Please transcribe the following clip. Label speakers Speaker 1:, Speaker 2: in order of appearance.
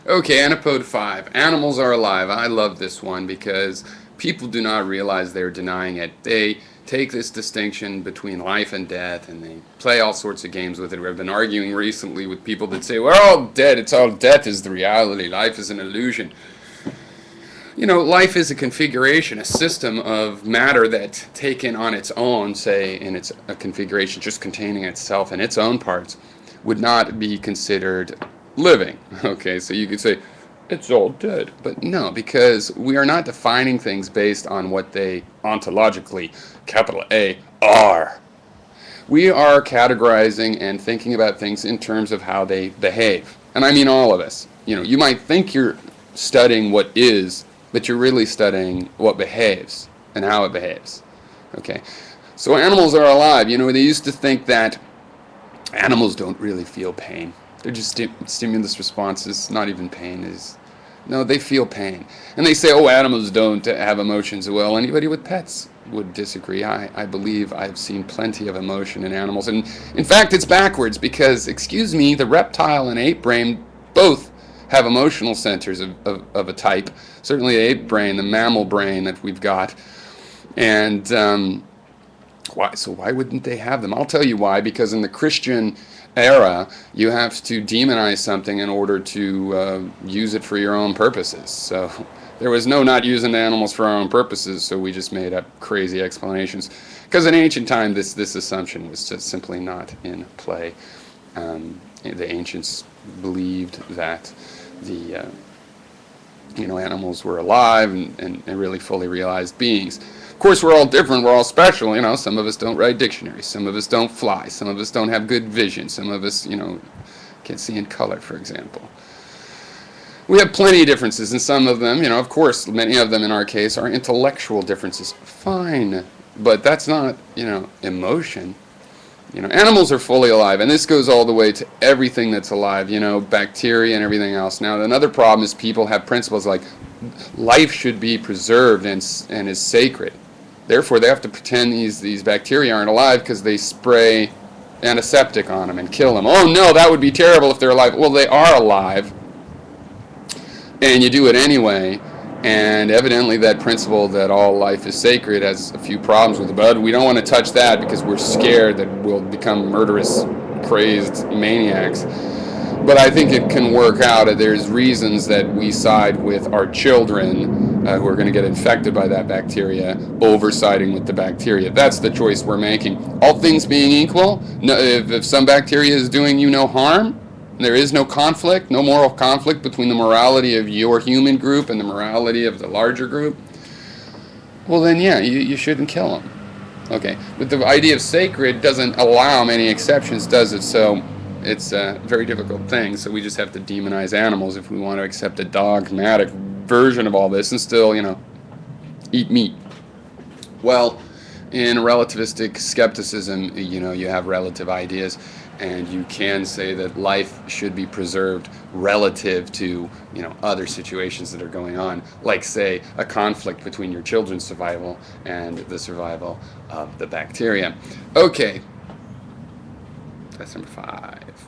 Speaker 1: Okay, Anopode 5. Animals are alive. I love this one because people do not realize they're denying it. They take this distinction between life and death and they play all sorts of games with it. We've been arguing recently with people that say, we're all dead. It's all death is the reality. Life is an illusion. You know, life is a configuration, a system of matter that taken on its own, say in its a configuration just containing itself and its own parts, would not be considered living. Okay, so you could say it's all dead, but no, because we are not defining things based on what they ontologically, capital A, are. We are categorizing and thinking about things in terms of how they behave. And I mean all of us. You know, you might think you're studying what is, but you're really studying what behaves and how it behaves. Okay? So animals are alive. You know, they used to think that animals don't really feel pain. They're just stimulus responses, not even pain is. No, they feel pain. And they say, oh, animals don't have emotions. Well, anybody with pets would disagree. I believe I've seen plenty of emotion in animals. And in fact, it's backwards because, excuse me, the reptile and ape brain both have emotional centers of a type. Certainly the ape brain, the mammal brain that we've got. And why wouldn't they have them? I'll tell you why. Because in the Christian era, you have to demonize something in order to use it for your own purposes. So there was no not using the animals for our own purposes, so we just made up crazy explanations. Because in ancient time, this assumption was just simply not in play. The ancients believed that the animals were alive and really fully realized beings. Of course, we're all different. We're all special. You know, some of us don't write dictionaries. Some of us don't fly. Some of us don't have good vision. Some of us, can't see in color, for example. We have plenty of differences, and some of them, of course, many of them in our case are intellectual differences. Fine, but that's not, emotion. Animals are fully alive, and this goes all the way to everything that's alive, bacteria and everything else. Now, another problem is people have principles like life should be preserved and is sacred. Therefore, they have to pretend these bacteria aren't alive because they spray antiseptic on them and kill them. Oh no, that would be terrible if they're alive. Well, they are alive, and you do it anyway. And evidently that principle that all life is sacred has a few problems with it. But we don't want to touch that because we're scared that we'll become murderous, crazed maniacs. But I think it can work out. There's reasons that we side with our children who are going to get infected by that bacteria over siding with the bacteria. That's the choice we're making. All things being equal, if some bacteria is doing you no harm, there is no conflict, no moral conflict between the morality of your human group and the morality of the larger group, well then yeah, you shouldn't kill them. Okay, but the idea of sacred doesn't allow many exceptions, does it? So it's a very difficult thing. So we just have to demonize animals if we want to accept a dogmatic version of all this and still, eat meat. Well, in relativistic skepticism, you have relative ideas, and you can say that life should be preserved relative to, other situations that are going on, like, say, a conflict between your children's survival and the survival of the bacteria. Okay, that's number 5.